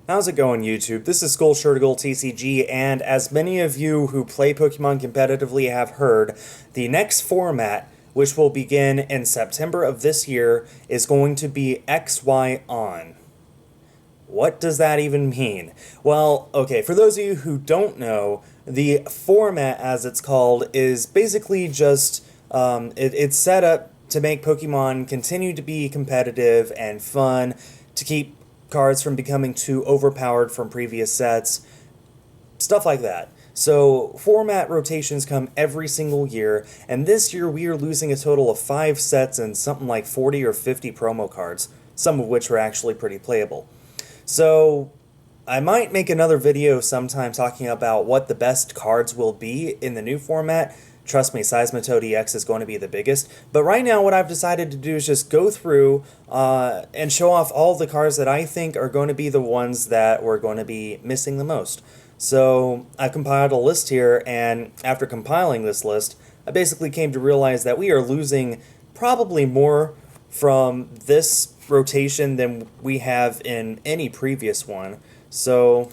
How's it going, YouTube? This is Skullshirtigal TCG, and as many of you who play Pokemon competitively have heard, the next format, which will begin in September of this year, is going to be XY On. What does that even mean? Well, okay, for those of you who don't know, the format, as it's called, is basically just, it's set up to make Pokemon continue to be competitive and fun, to keep cards from becoming too overpowered from previous sets, stuff like that. So, format rotations come every single year, and this year we are losing a total of 5 sets and something like 40 or 50 promo cards, some of which are actually pretty playable. So, I might make another video sometime talking about what the best cards will be in the new format. Trust me, Seismitoad EX is going to be the biggest. But right now, what I've decided to do is just go through and show off all the cards that I think are going to be the ones that we're going to be missing the most. So I've compiled a list here, and after compiling this list, I basically came to realize that we are losing probably more from this rotation than we have in any previous one. So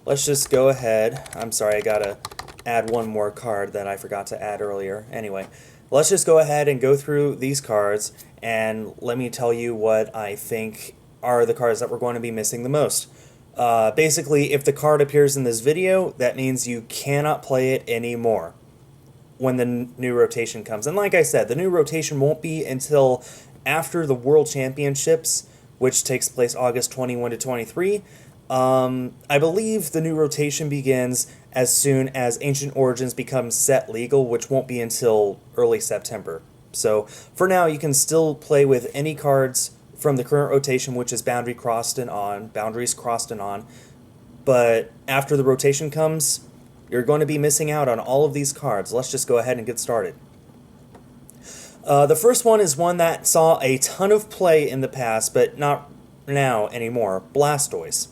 let's just go ahead. I'm sorry, I gotta add one more card that I forgot to add earlier. Anyway, let's just go ahead and go through these cards, and let me tell you what I think are the cards that we're going to be missing the most. Basically, if the card appears in this video, that means you cannot play it anymore when the new rotation comes. And like I said, the new rotation won't be until after the World Championships, which takes place August 21 to 23. I believe the new rotation begins as soon as Ancient Origins becomes set legal, which won't be until early September. So, for now, you can still play with any cards from the current rotation, which is Boundaries Crossed and On. But after the rotation comes, you're going to be missing out on all of these cards. Let's just go ahead and get started. The first one is one that saw a ton of play in the past, but not now anymore, Blastoise.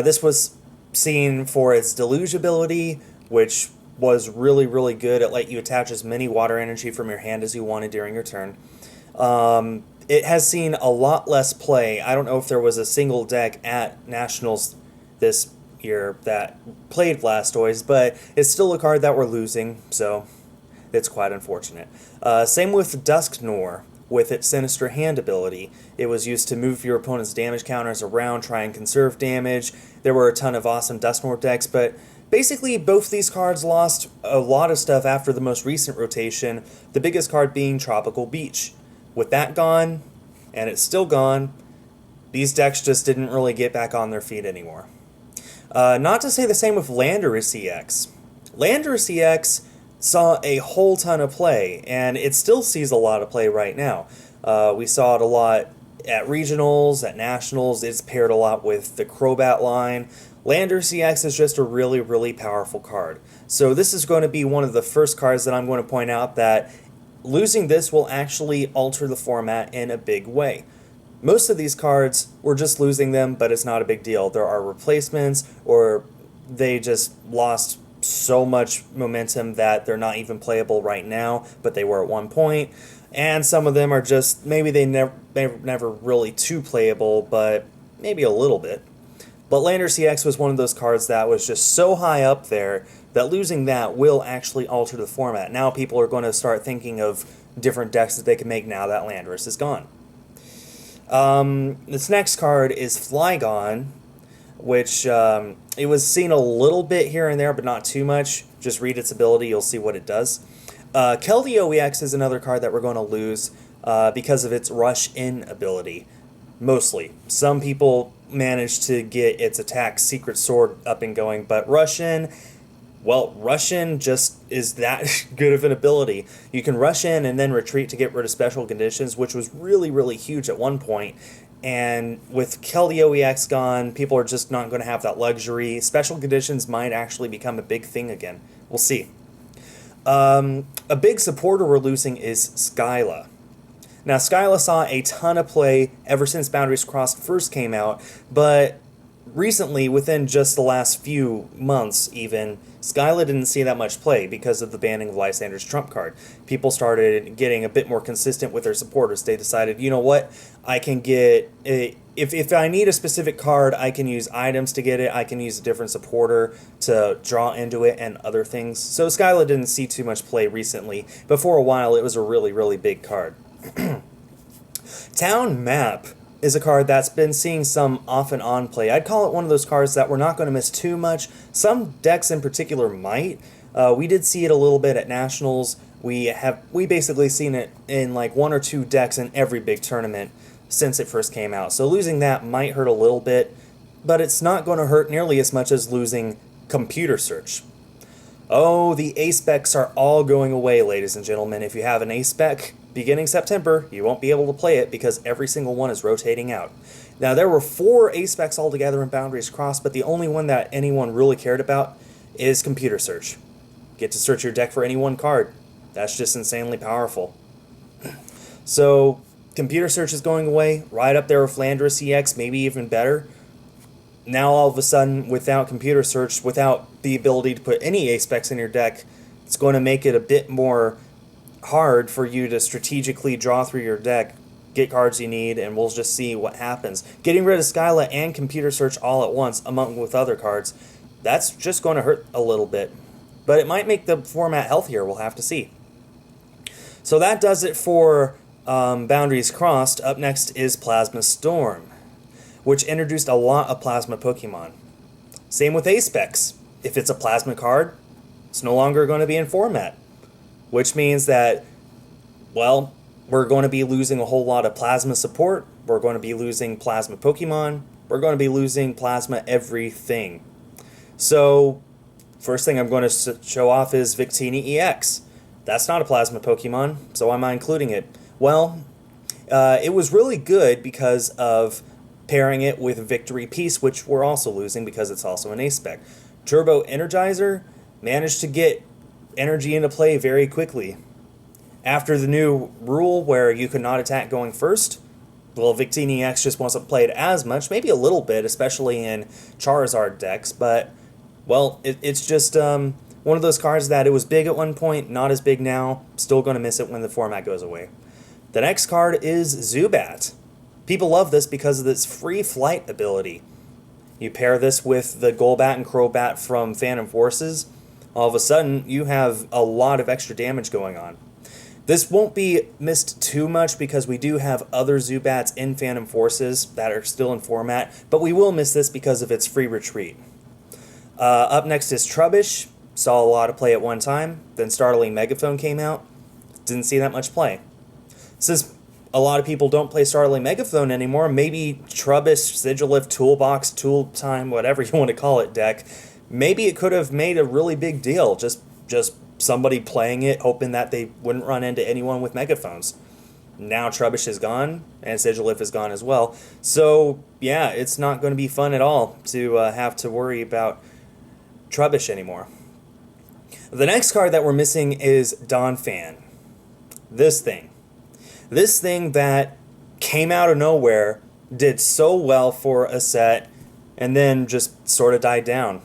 This was seen for its Deluge ability, which was really, really good. It let you attach as many water energy from your hand as you wanted during your turn. It has seen a lot less play. I don't know if there was a single deck at Nationals this year that played Blastoise, but it's still a card that we're losing, so it's quite unfortunate. Same with Dusknoir. With its Sinister Hand ability. It was used to move your opponent's damage counters around, try and conserve damage. There were a ton of awesome Dusknoir decks, but basically both these cards lost a lot of stuff after the most recent rotation, the biggest card being Tropical Beach. With that gone, and it's still gone, these decks just didn't really get back on their feet anymore. Not to say the same with Landorus EX. Landorus EX saw a whole ton of play, and it still sees a lot of play right now. We saw it a lot at regionals, at nationals. It's paired a lot with the Crobat line. Landorus EX is just a really, really powerful card. So this is going to be one of the first cards that I'm going to point out that losing this will actually alter the format in a big way. Most of these cards, we're just losing them, but it's not a big deal. There are replacements, or they just lost so much momentum that they're not even playable right now, but they were at one point. And some of them are just, maybe they never really too playable, but maybe a little bit. But Landorus EX was one of those cards that was just so high up there that losing that will actually alter the format. Now people are going to start thinking of different decks that they can make now that Landorus is gone. This next card is Flygon, which it was seen a little bit here and there, but not too much. Just read its ability, you'll see what it does. Keldeo EX is another card that we're going to lose because of its Rush In ability, mostly. Some people managed to get its attack Secret Sword up and going, but Rush In, well, Rush In just is that good of an ability. You can rush in and then retreat to get rid of special conditions, which was really, really huge at one point. And with Keldeo EX gone, people are just not going to have that luxury. Special conditions might actually become a big thing again. We'll see. A big supporter we're losing is Skyla. Now, Skyla saw a ton of play ever since Boundaries Crossed first came out, but recently, within just the last few months even, Skyla didn't see that much play because of the banning of Lysander's trump card. People started getting a bit more consistent with their supporters. They decided, you know what, I can get if I need a specific card, I can use items to get it. I can use a different supporter to draw into it and other things. So Skyla didn't see too much play recently, but for a while it was a really, really big card. Town Map is a card that's been seeing some off and on play. I'd call it one of those cards that we're not going to miss too much. Some decks in particular might. We did see it a little bit at Nationals. We basically seen it in like one or two decks in every big tournament since it first came out. So losing that might hurt a little bit, but it's not going to hurt nearly as much as losing Computer Search. Oh, the A-Specs are all going away, ladies and gentlemen. If you have an A-Spec beginning September, you won't be able to play it because every single one is rotating out. Now, there were 4 A-Specs altogether in Boundaries Crossed, but the only one that anyone really cared about is Computer Search. Get to search your deck for any one card. That's just insanely powerful. So, Computer Search is going away, right up there with Flanders EX, maybe even better. Now all of a sudden, without Computer Search, without the ability to put any A-Specs in your deck, it's going to make it a bit more hard for you to strategically draw through your deck, get cards you need, and we'll just see what happens. Getting rid of Skyla and Computer Search all at once, among with other cards, that's just going to hurt a little bit. But it might make the format healthier, we'll have to see. So that does it for Boundaries Crossed. Up next is Plasma Storm, which introduced a lot of Plasma Pokemon. Same with A-Specs. If it's a Plasma card, it's no longer going to be in format, which means that, well, we're going to be losing a whole lot of Plasma support, we're going to be losing Plasma Pokemon, we're going to be losing Plasma everything. So, first thing I'm going to show off is Victini EX. That's not a Plasma Pokemon, so why am I including it? Well, it was really good because of pairing it with Victory Peace, which we're also losing because it's also an A-Spec. Turbo Energizer managed to get energy into play very quickly. After the new rule where you could not attack going first, well, Victini EX just wasn't played as much, maybe a little bit, especially in Charizard decks, but, well, it's just one of those cards that it was big at one point, not as big now, still going to miss it when the format goes away. The next card is Zubat. People love this because of its free flight ability. You pair this with the Golbat and Crobat from Phantom Forces, all of a sudden you have a lot of extra damage going on. This won't be missed too much because we do have other Zubats in Phantom Forces that are still in format, but we will miss this because of its free retreat. Up next is Trubbish. Saw a lot of play at one time, then Startling Megaphone came out. Didn't see that much play. Since a lot of people don't play Startling Megaphone anymore, maybe Trubbish, Sigilyph, Toolbox, Tool Time, whatever you want to call it deck, maybe it could have made a really big deal. Just somebody playing it, hoping that they wouldn't run into anyone with megaphones. Now Trubbish is gone, and Sigilyph is gone as well. So, yeah, it's not going to be fun at all to have to worry about Trubbish anymore. The next card that we're missing is Donphan. This thing that came out of nowhere, did so well for a set, and then just sort of died down.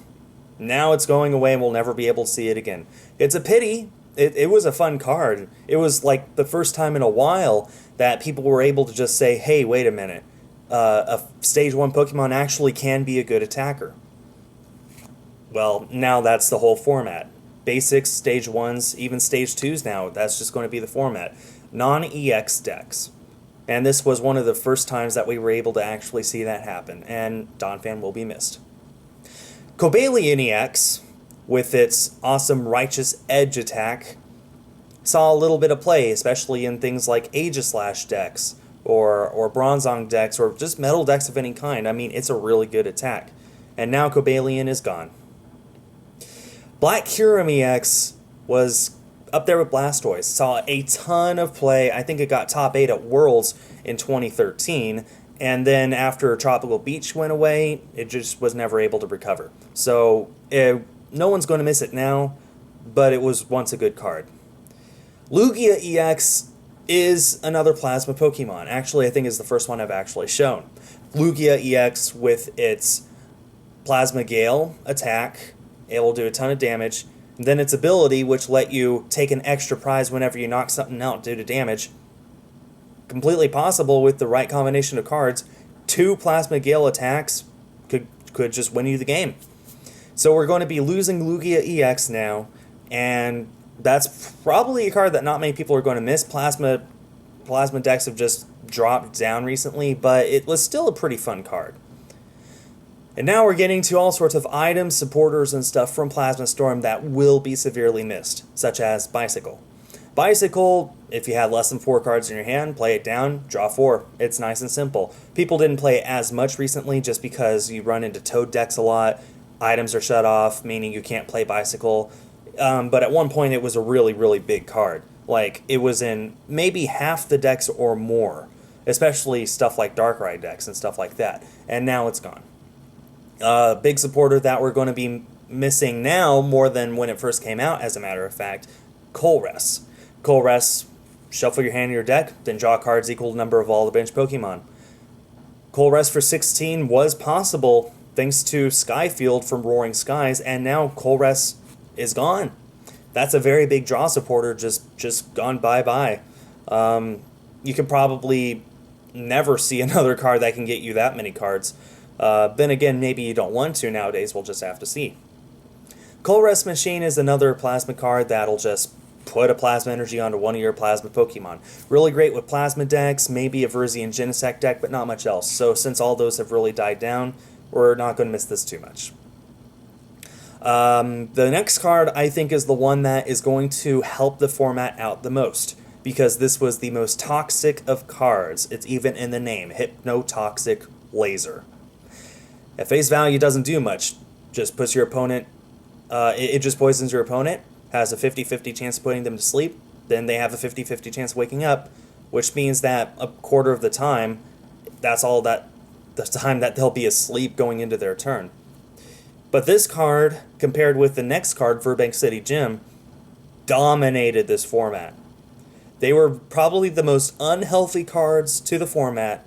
Now it's going away and we'll never be able to see it again. It's a pity. It was a fun card. It was like the first time in a while that people were able to just say, hey, wait a minute. A Stage 1 Pokemon actually can be a good attacker. Well, now that's the whole format. Basics, Stage 1s, even Stage 2s now, that's just going to be the format. Non-EX decks. And this was one of the first times that we were able to actually see that happen, and Donphan will be missed. Cobalion EX, with its awesome Righteous Edge attack, saw a little bit of play, especially in things like Aegislash decks, or Bronzong decks, or just metal decks of any kind. I mean, it's a really good attack. And now Cobalion is gone. Black Kyurem EX was up there with Blastoise. Saw a ton of play. I think it got top 8 at Worlds in 2013. And then after Tropical Beach went away, it just was never able to recover. So no one's going to miss it now, but it was once a good card. Lugia EX is another Plasma Pokemon. Actually, I think it's the first one I've actually shown. Lugia EX with its Plasma Gale attack, it will do a ton of damage. And then its ability, which let you take an extra prize whenever you knock something out due to damage. Completely possible with the right combination of cards 2 Plasma Gale attacks could just win you the game. So we're going to be losing Lugia EX now, and that's probably a card that not many people are going to miss. Plasma decks have just dropped down recently, but it was still a pretty fun card. And now we're getting to all sorts of items, supporters, and stuff from Plasma Storm that will be severely missed, such as Bicycle. Bicycle, if you had less than 4 cards in your hand, play it down, draw 4. It's nice and simple. People didn't play it as much recently just because you run into Toad decks a lot. Items are shut off, meaning you can't play Bicycle. But at one point it was a really, really big card. Like, it was in maybe half the decks or more, especially stuff like Darkrai decks and stuff like that. And now it's gone. Big supporter that we're going to be missing now more than when it first came out, as a matter of fact, Colress. Colress, shuffle your hand in your deck, then draw cards equal to the number of all the bench Pokemon. Colress for 16 was possible thanks to Skyfield from Roaring Skies, and now Colress is gone. That's a very big draw supporter just gone bye-bye. You can probably never see another card that can get you that many cards. Then again, maybe you don't want to nowadays, we'll just have to see. Colress Machine is another Plasma card that'll just put a Plasma Energy onto one of your Plasma Pokemon. Really great with Plasma decks, maybe a Verzian Genesect deck, but not much else. So since all those have really died down, we're not going to miss this too much. The next card, I think, is the one that is going to help the format out the most, because this was the most toxic of cards. It's even in the name, Hypnotoxic Laser. At face value, doesn't do much. Just puts your opponent, it just poisons your opponent, has a 50-50 chance of putting them to sleep, then they have a 50-50 chance of waking up, which means that a quarter of the time, that's all that the time that they'll be asleep going into their turn. But this card, compared with the next card, Verbank City Gym, dominated this format. They were probably the most unhealthy cards to the format,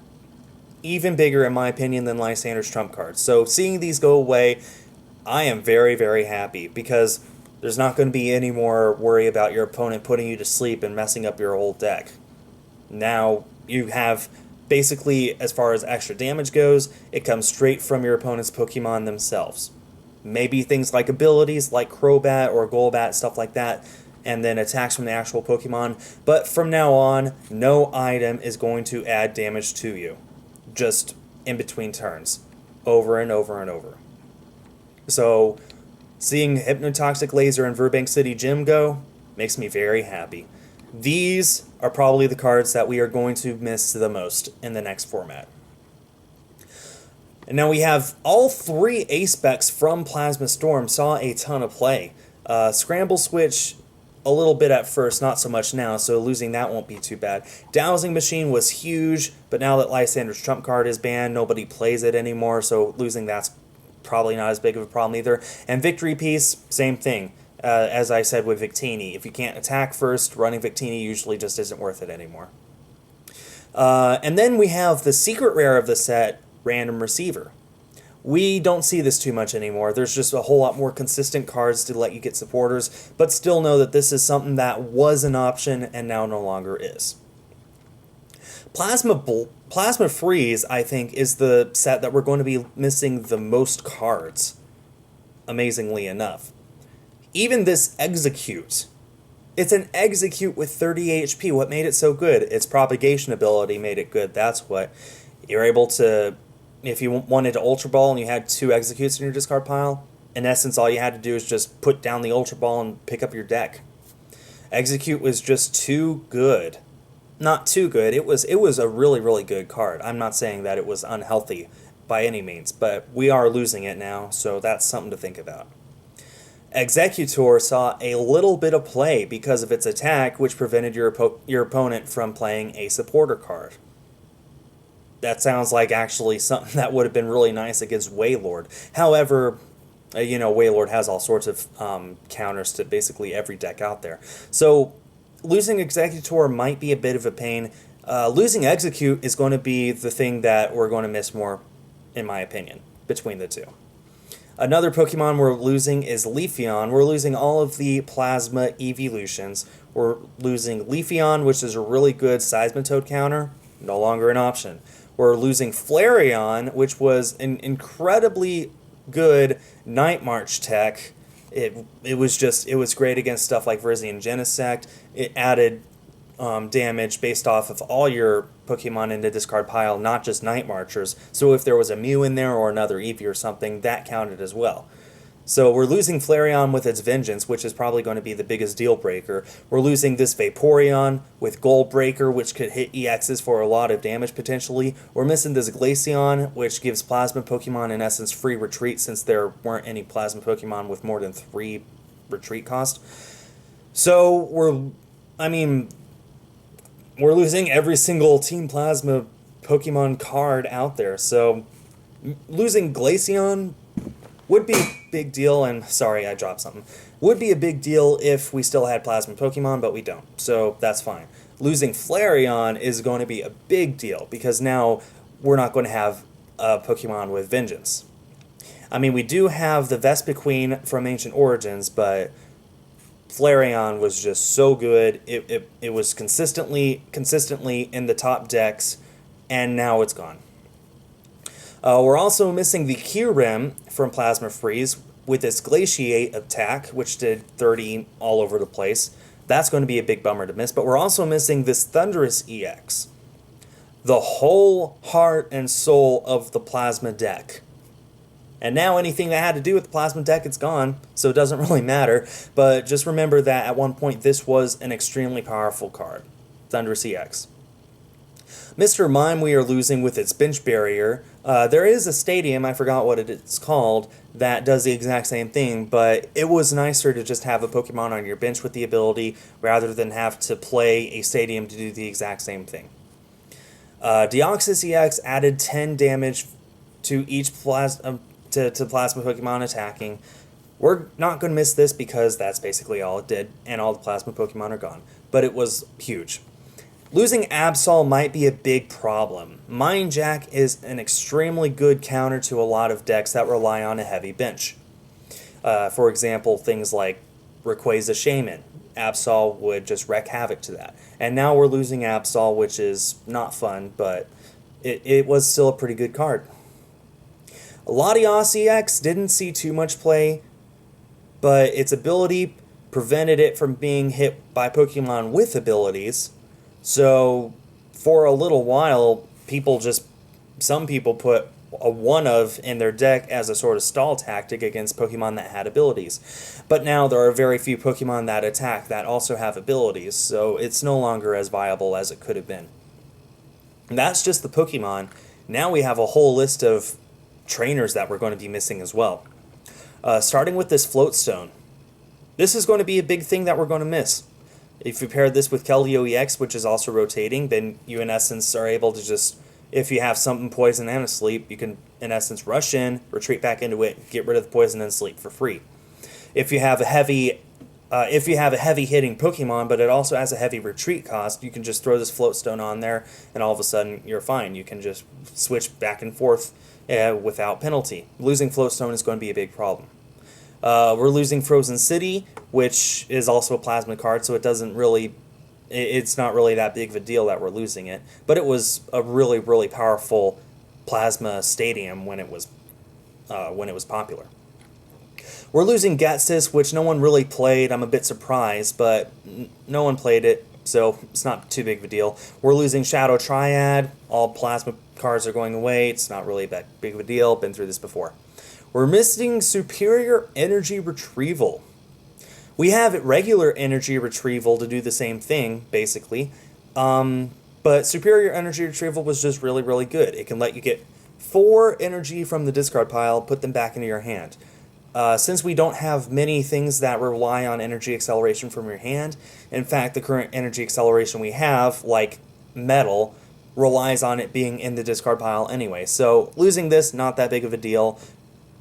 even bigger in my opinion than Lysander's trump cards. So seeing these go away, I am very, very happy, because there's not going to be any more worry about your opponent putting you to sleep and messing up your whole deck. Now you have, basically, as far as extra damage goes, it comes straight from your opponent's Pokemon themselves. Maybe things like abilities like Crobat or Golbat, stuff like that, and then attacks from the actual Pokemon. But from now on, no item is going to add damage to you. Just in between turns. Over and over and over. So, seeing Hypnotoxic Laser and Verbank City Gym go makes me very happy. These are probably the cards that we are going to miss the most in the next format. And now we have all 3 A-Specs from Plasma Storm saw a ton of play. Scramble Switch, a little bit at first, not so much now, so losing that won't be too bad. Dowsing Machine was huge, but now that Lysander's trump card is banned, nobody plays it anymore, so losing that's probably not as big of a problem either. And Victory Piece, same thing. As I said with Victini, if you can't attack first, running Victini usually just isn't worth it anymore. And then we have the secret rare of the set, Random Receiver. We don't see this too much anymore. There's just a whole lot more consistent cards to let you get supporters, but still know that this is something that was an option and now no longer is. Plasma Freeze, I think, is the set that we're going to be missing the most cards, amazingly enough. Even this Execute. It's an Execute with 30 HP. What made it so good? Its propagation ability made it good. That's what. You're able to, if you wanted to Ultra Ball and you had 2 Executes in your discard pile, in essence all you had to do is just put down the Ultra Ball and pick up your deck. Execute was just too good. Not too good. It was a really, really good card. I'm not saying that it was unhealthy by any means, but we are losing it now, so that's something to think about. Executor saw a little bit of play because of its attack, which prevented your opponent from playing a supporter card. That sounds like actually something that would have been really nice against Wailord. However, Wailord has all sorts of counters to basically every deck out there. So losing Executor might be a bit of a pain. Losing Execute is going to be the thing that we're going to miss more, in my opinion, between the two. Another Pokemon we're losing is Leafeon. We're losing all of the Plasma Evolutions. We're losing Leafeon, which is a really good Seismitoad counter, no longer an option. We're losing Flareon, which was an incredibly good Night March tech. It was great against stuff like Virizion Genesect. It added damage based off of all your Pokemon in the discard pile, not just Night Marchers. So if there was a Mew in there or another Eevee or something, that counted as well. So we're losing Flareon with its Vengeance, which is probably going to be the biggest deal breaker. We're losing this Vaporeon with Gold Breaker, which could hit EXs for a lot of damage potentially. We're missing this Glaceon, which gives Plasma Pokemon in essence free retreat since there weren't any Plasma Pokemon with more than 3 retreat cost. So we're losing every single Team Plasma Pokemon card out there. So losing Glaceon would be a big deal, and sorry, I dropped something. Would be a big deal if we still had Plasma Pokemon, but we don't, so that's fine. Losing Flareon is going to be a big deal, because now we're not going to have a Pokemon with Vengeance. I mean, we do have the Vespiquen from Ancient Origins, but Flareon was just so good. It was consistently in the top decks, and now it's gone. We're also missing the Kyurem from Plasma Freeze with its Glaciate attack, which did 30 all over the place. That's going to be a big bummer to miss, but we're also missing this Thundurus EX. The whole heart and soul of the Plasma deck. And now anything that had to do with the Plasma deck, it's gone, so it doesn't really matter. But just remember that at one point this was an extremely powerful card. Thundurus EX. Mr. Mime we are losing with its Bench Barrier. There is a stadium, I forgot what it's called, that does the exact same thing, but it was nicer to just have a Pokemon on your bench with the ability rather than have to play a stadium to do the exact same thing. Deoxys EX added 10 damage to each Plasma Pokemon attacking. We're not going to miss this because that's basically all it did, and all the Plasma Pokemon are gone. But it was huge. Losing Absol might be a big problem. Mind Jack is an extremely good counter to a lot of decks that rely on a heavy bench. For example, things like Rayquaza Shaman. Absol would just wreak havoc to that. And now we're losing Absol, which is not fun, but it was still a pretty good card. Latios EX didn't see too much play, but its ability prevented it from being hit by Pokemon with abilities. So, for a little while, some people put a one-of in their deck as a sort of stall tactic against Pokemon that had abilities. But now there are very few Pokemon that attack that also have abilities, so it's no longer as viable as it could have been. And that's just the Pokemon. Now we have a whole list of trainers that we're going to be missing as well. Starting with this Floatstone. This is going to be a big thing that we're going to miss. If you pair this with Keldeo EX, which is also rotating, then you in essence are able to just, if you have something poison and asleep, you can in essence rush in, retreat back into it, get rid of the poison and sleep for free. If you have a heavy hitting Pokemon, but it also has a heavy retreat cost, you can just throw this Floatstone on there, and all of a sudden you're fine. You can just switch back and forth without penalty. Losing Floatstone is going to be a big problem. We're losing Frozen City, which is also a Plasma card, so it's not really that big of a deal that we're losing it. But it was a really, really powerful Plasma Stadium when it was popular. We're losing Gatsis, which no one really played. I'm a bit surprised, but no one played it, so it's not too big of a deal. We're losing Shadow Triad. All Plasma cards are going away. It's not really that big of a deal. Been through this before. We're missing Superior Energy Retrieval. We have regular Energy Retrieval to do the same thing, basically. But Superior Energy Retrieval was just really, really good. It can let you get 4 energy from the discard pile, put them back into your hand. Since we don't have many things that rely on energy acceleration from your hand, in fact, the current energy acceleration we have, like Metal, relies on it being in the discard pile anyway. So losing this, not that big of a deal.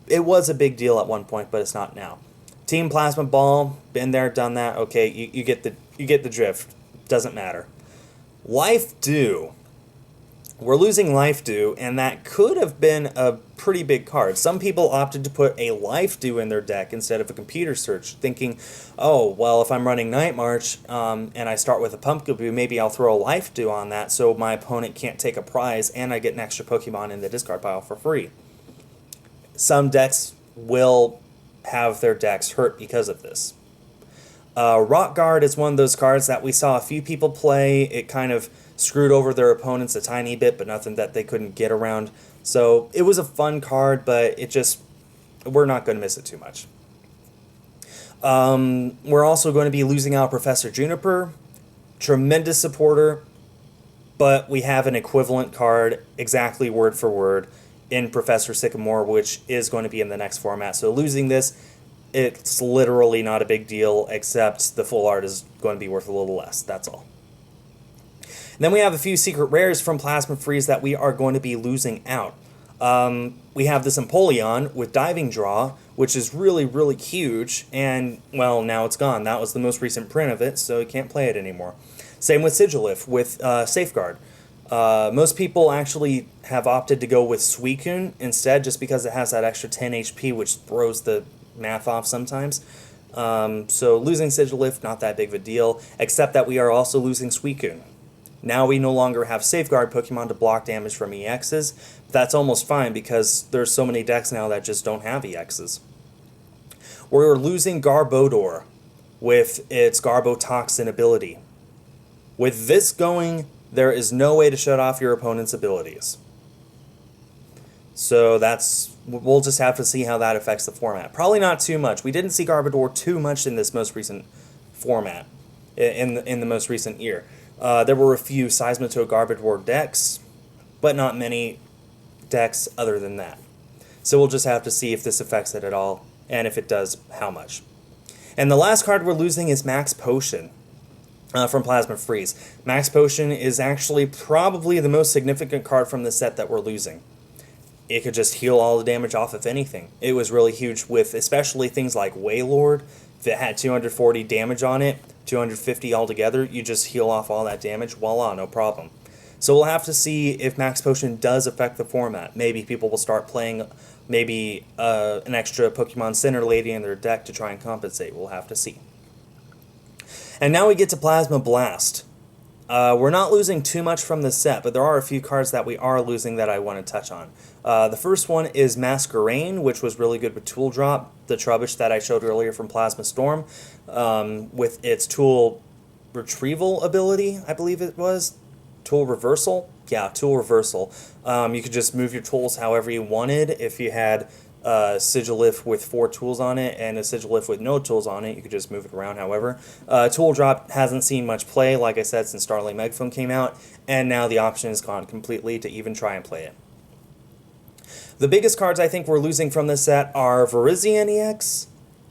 It was a big deal at one point, but it's not now. Team Plasma Ball, been there, done that. Okay, you get the drift. Doesn't matter. Life Dew. We're losing Life Dew, and that could have been a pretty big card. Some people opted to put a Life Dew in their deck instead of a Computer Search, thinking, oh, well, if I'm running Night March and I start with a Pumpkin Dew, maybe I'll throw a Life Dew on that so my opponent can't take a prize and I get an extra Pokemon in the discard pile for free. Some decks will have their decks hurt because of this. Rock Guard is one of those cards that we saw a few people play. It kind of screwed over their opponents a tiny bit, but nothing that they couldn't get around. So it was a fun card, but we're not going to miss it too much. We're also going to be losing out Professor Juniper. Tremendous supporter, but we have an equivalent card, exactly word for word, in Professor Sycamore, which is going to be in the next format. So losing this, it's literally not a big deal, except the full art is going to be worth a little less. That's all. And then we have a few secret rares from Plasma Freeze that we are going to be losing out. We have this Empoleon with Diving Draw, which is really, really huge, and, well, now it's gone. That was the most recent print of it, so you can't play it anymore. Same with Sigilyph with Safeguard. Most people actually have opted to go with Suicune instead, just because it has that extra 10 HP, which throws the math off sometimes. So losing Sigilyph, not that big of a deal, except that we are also losing Suicune. Now we no longer have Safeguard Pokemon to block damage from EXs. That's almost fine because there's so many decks now that just don't have EXs. We're losing Garbodor with its Garbotoxin ability. With this going, there is no way to shut off your opponent's abilities. So we'll just have to see how that affects the format. Probably not too much. We didn't see Garbodor too much in this most recent format, in the most recent year. There were a few Seismitoad Garbodor decks, but not many decks other than that. So we'll just have to see if this affects it at all, and if it does, how much. And the last card we're losing is Max Potion from Plasma Freeze. Max Potion is actually probably the most significant card from the set that we're losing. It could just heal all the damage off of anything. It was really huge with especially things like Wailord. If it had 240 damage on it, 250 altogether, you just heal off all that damage, voila, no problem. So we'll have to see if Max Potion does affect the format. Maybe people will start playing an extra Pokemon Center Lady in their deck to try and compensate. We'll have to see. And now we get to Plasma Blast. We're not losing too much from this set, but there are a few cards that we are losing that I want to touch on. The first one is Masquerain, which was really good with Tool Drop, the Trubbish that I showed earlier from Plasma Storm, with its Tool Retrieval ability, I believe it was. Tool Reversal? Yeah, Tool Reversal. You could just move your tools however you wanted. If you had a Sigilyph with 4 tools on it and a Sigilyph with no tools on it, you could just move it around however. Tool Drop hasn't seen much play, like I said, since Starlight Megaphone came out, and now the option is gone completely to even try and play it. The biggest cards I think we're losing from this set are Virizion EX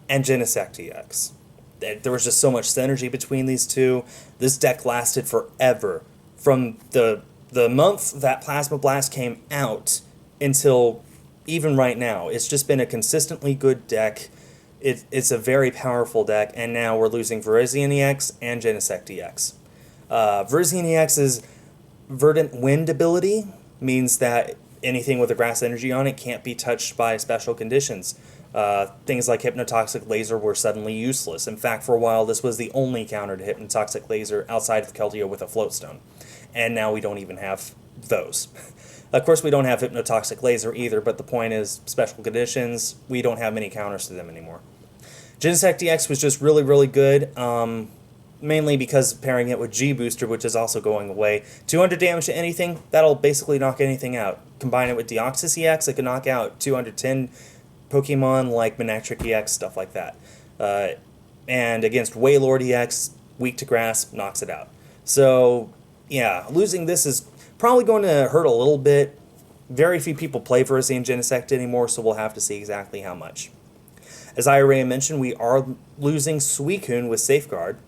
and Genesect EX. There was just so much synergy between these two. This deck lasted forever. From the month that Plasma Blast came out until even right now. It's just been a consistently good deck. It's a very powerful deck, and now we're losing Virizion EX and Genesect EX. Virizion EX's Verdant Wind ability means that anything with a grass energy on it can't be touched by special conditions. Things like Hypnotoxic Laser were suddenly useless. In fact, for a while, this was the only counter to Hypnotoxic Laser outside of Keldeo with a Floatstone. And now we don't even have those. Of course, we don't have Hypnotoxic Laser either, but the point is, special conditions, we don't have many counters to them anymore. Genesect EX was just really, really good, mainly because pairing it with G-Booster, which is also going away. 200 damage to anything, that'll basically knock anything out. Combine it with Deoxys EX, it can knock out 210 Pokemon like Manectric EX, stuff like that. And against Wailord EX, weak to grass, knocks it out. So, yeah, losing this is probably going to hurt a little bit. Very few people play Virizion Genesect anymore, so we'll have to see exactly how much. As I already mentioned, we are losing Suicune with Safeguard.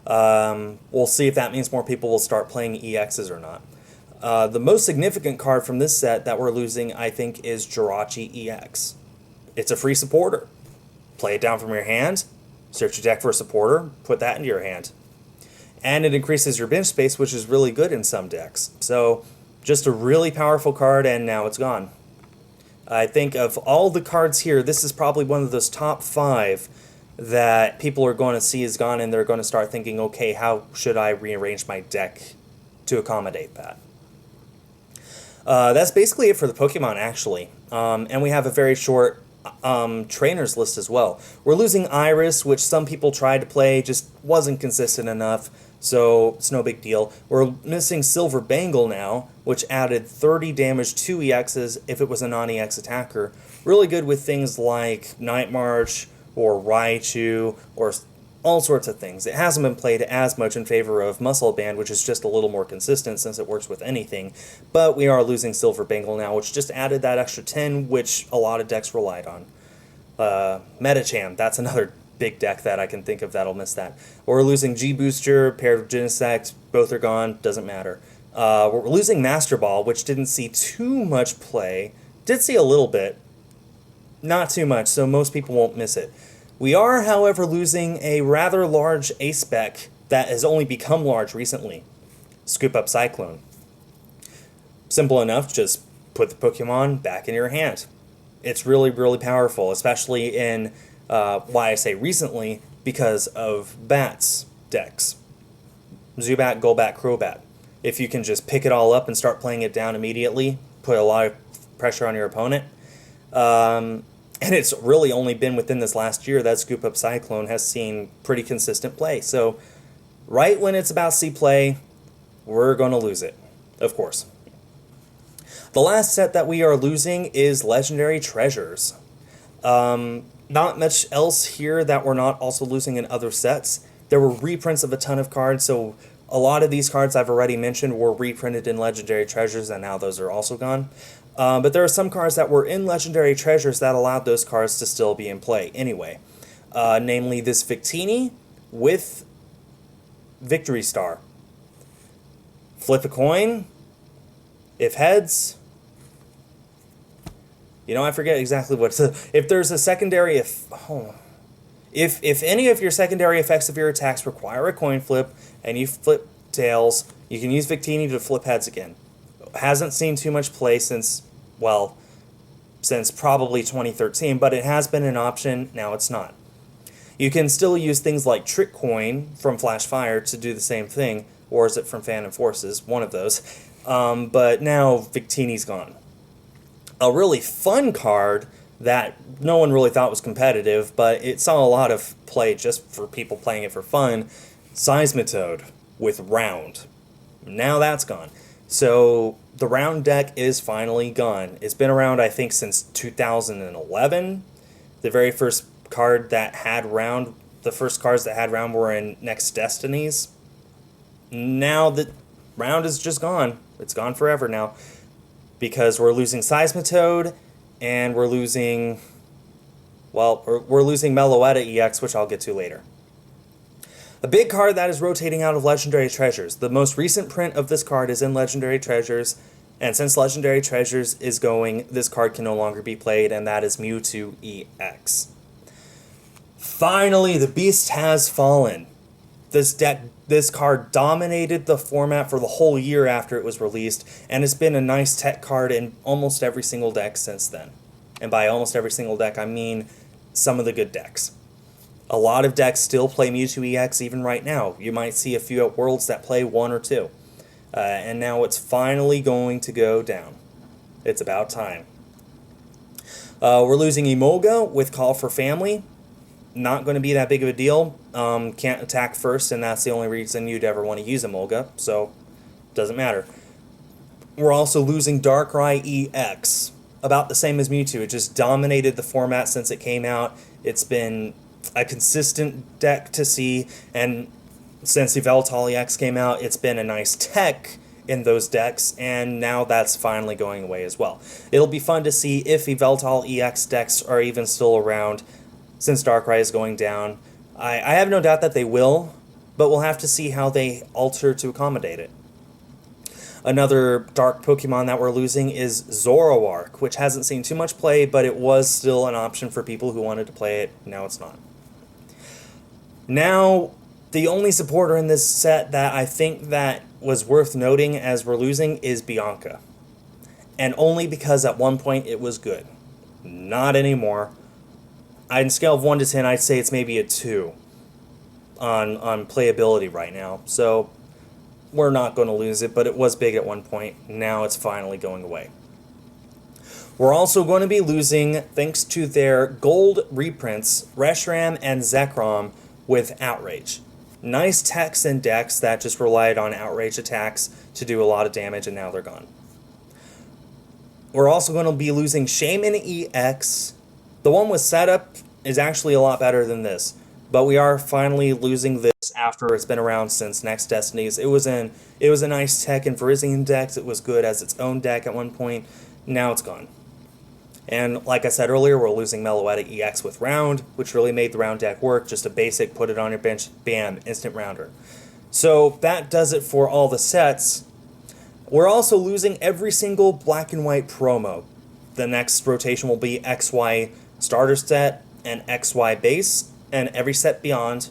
We'll see if that means more people will start playing EXs or not. The most significant card from this set that we're losing, I think, is Jirachi EX. It's a free supporter. Play it down from your hand, search your deck for a supporter, put that into your hand. And it increases your bench space, which is really good in some decks. So, Just a really powerful card, and now it's gone. I think of all the cards here, this is probably one of those top 5 that people are going to see is gone, and they're going to start thinking, okay, how should I rearrange my deck to accommodate that? That's basically it for the Pokemon, actually. And we have a very short trainers list as well. We're losing Iris, which some people tried to play, just wasn't consistent enough, so it's no big deal. We're missing Silver Bangle now, which added 30 damage to EXs if it was a non-EX attacker. Really good with things like Night March or Raichu or all sorts of things. It hasn't been played as much in favor of Muscle Band, which is just a little more consistent since it works with anything. But we are losing Silver Bangle now, which just added that extra 10, which a lot of decks relied on. Metacham, that's another big deck that I can think of that'll miss that. We're losing G-Booster, paired with Genesect, both are gone, doesn't matter. We're losing Master Ball, which didn't see too much play. Did see a little bit, not too much, so most people won't miss it. We are, however, losing a rather large A-Spec that has only become large recently. Scoop Up Cyclone. Simple enough, just put the Pokemon back in your hand. It's really, really powerful, especially in, why I say recently, because of Bats decks. Zubat, Golbat, Crobat. If you can just pick it all up and start playing it down immediately, put a lot of pressure on your opponent. And it's really only been within this last year that Scoop Up Cyclone has seen pretty consistent play. So right when it's about to see play, we're going to lose it, of course. The last set that we are losing is Legendary Treasures. Not much else here that we're not also losing in other sets. There were reprints of a ton of cards, so a lot of these cards I've already mentioned were reprinted in Legendary Treasures, and now those are also gone. But there are some cards that were in Legendary Treasures that allowed those cards to still be in play anyway. Namely this Victini with Victory Star. Flip a coin. If heads... You know, I forget exactly what... If there's a secondary... If any of your secondary effects of your attacks require a coin flip, and you flip tails, you can use Victini to flip heads again. Hasn't seen too much play since probably 2013, but it has been an option, now it's not. You can still use things like Trick Coin from Flash Fire to do the same thing, or is it from Phantom Forces? One of those. But now Victini's gone. A really fun card that no one really thought was competitive, but it saw a lot of play just for people playing it for fun, Seismitoad with Round. Now that's gone. So the Round deck is finally gone. It's been around, I think, since 2011. The very first card that had Round, the first cards that had Round were in Next Destinies. Now the Round is just gone. It's gone forever now. Because we're losing Seismitoad, and we're losing, we're losing Meloetta EX, which I'll get to later. A big card that is rotating out of Legendary Treasures. The most recent print of this card is in Legendary Treasures, and since Legendary Treasures is going, this card can no longer be played, and that is Mewtwo EX. Finally, the beast has fallen. This card dominated the format for the whole year after it was released, and it's been a nice tech card in almost every single deck since then. And by almost every single deck, I mean some of the good decks. A lot of decks still play Mewtwo EX even right now. You might see a few at Worlds that play one or two. And now it's finally going to go down. It's about time. We're losing Emolga with Call for Family. Not going to be that big of a deal. Can't attack first, and that's the only reason you'd ever want to use Emolga, so doesn't matter. We're also losing Darkrai EX. About the same as Mewtwo. It just dominated the format since it came out. It's been a consistent deck to see, and since Yveltal EX came out, it's been a nice tech in those decks, and now that's finally going away as well. It'll be fun to see if Yveltal EX decks are even still around, since Darkrai is going down. I have no doubt that they will, but we'll have to see how they alter to accommodate it. Another dark Pokemon that we're losing is Zoroark, which hasn't seen too much play, but it was still an option for people who wanted to play it. Now it's not. Now, The only supporter in this set that I think that was worth noting as we're losing is Bianca. And only because at one point it was good. Not anymore. On a scale of 1 to 10, I'd say it's maybe a 2 on playability right now. So we're not going to lose it, but it was big at one point. Now it's finally going away. We're also going to be losing, thanks to their gold reprints, Reshiram and Zekrom with Outrage. Nice techs and decks that just relied on Outrage attacks to do a lot of damage, and now they're gone. We're also going to be losing Shaman EX. The one with setup is actually a lot better than this, but we are finally losing this after it's been around since Next Destinies. It was a nice tech in Virizion decks. It was good as its own deck at one point. Now it's gone. And like I said earlier, we're losing Meloetta EX with Round, which really made the Round deck work. Just a basic, put it on your bench, bam, instant rounder. So that does it for all the sets. We're also losing every single black and white promo. The next rotation will be XY starter set and XY base, and every set beyond.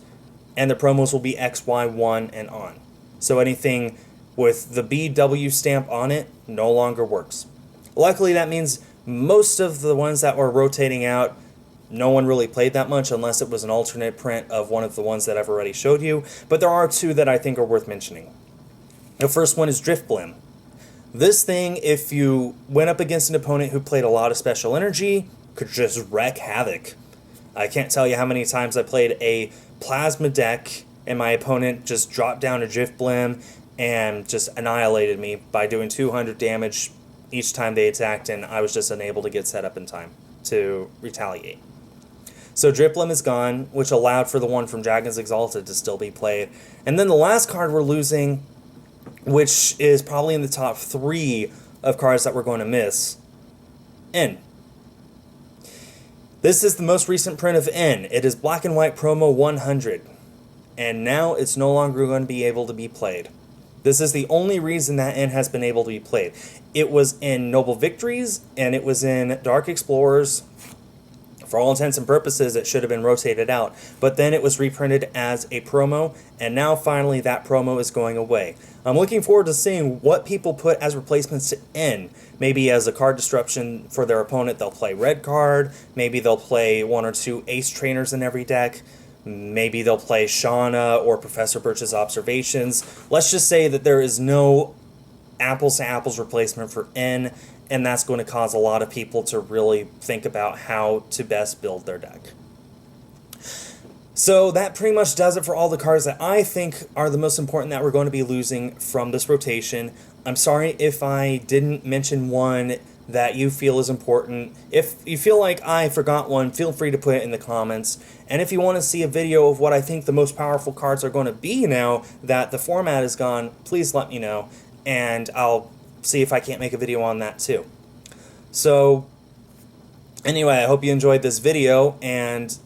And the promos will be XY1 and on. So anything with the BW stamp on it no longer works. Luckily, that means most of the ones that were rotating out, no one really played that much unless it was an alternate print of one of the ones that I've already showed you. But there are two that I think are worth mentioning. The first one is Drifblim. This thing, if you went up against an opponent who played a lot of special energy, could just wreak havoc. I can't tell you how many times I played a Plasma deck and my opponent just dropped down a Drifblim and just annihilated me by doing 200 damage each time they attacked, and I was just unable to get set up in time to retaliate. So Drifblim is gone, which allowed for the one from Dragon's Exalted to still be played. And then the last card we're losing, which is probably in the top 3 of cards that we're going to miss, N. This is the most recent print of N. It is Black and White Promo 100. And now it's no longer going to be able to be played. This is the only reason that N has been able to be played. It was in Noble Victories, and it was in Dark Explorers. For all intents and purposes, it should have been rotated out. But then it was reprinted as a promo, and now finally that promo is going away. I'm looking forward to seeing what people put as replacements to N. Maybe as a card disruption for their opponent, they'll play red card. Maybe they'll play 1 or 2 ace trainers in every deck. Maybe they'll play Shauna or Professor Birch's Observations. Let's just say that there is no apples-to-apples replacement for N, and that's going to cause a lot of people to really think about how to best build their deck. So that pretty much does it for all the cards that I think are the most important that we're going to be losing from this rotation. I'm sorry if I didn't mention one that you feel is important. If you feel like I forgot one, feel free to put it in the comments. And if you want to see a video of what I think the most powerful cards are going to be now that the format is gone, please let me know, and I'll see if I can't make a video on that too. So anyway, I hope you enjoyed this video, and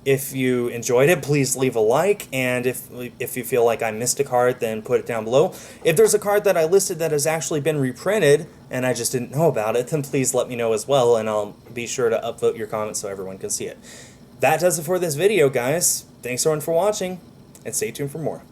if you enjoyed it, please leave a like, and if you feel like I missed a card, then put it down below. If there's a card that I listed that has actually been reprinted, and I just didn't know about it, then please let me know as well, and I'll be sure to upvote your comments so everyone can see it. That does it for this video, guys. Thanks everyone for watching, and stay tuned for more.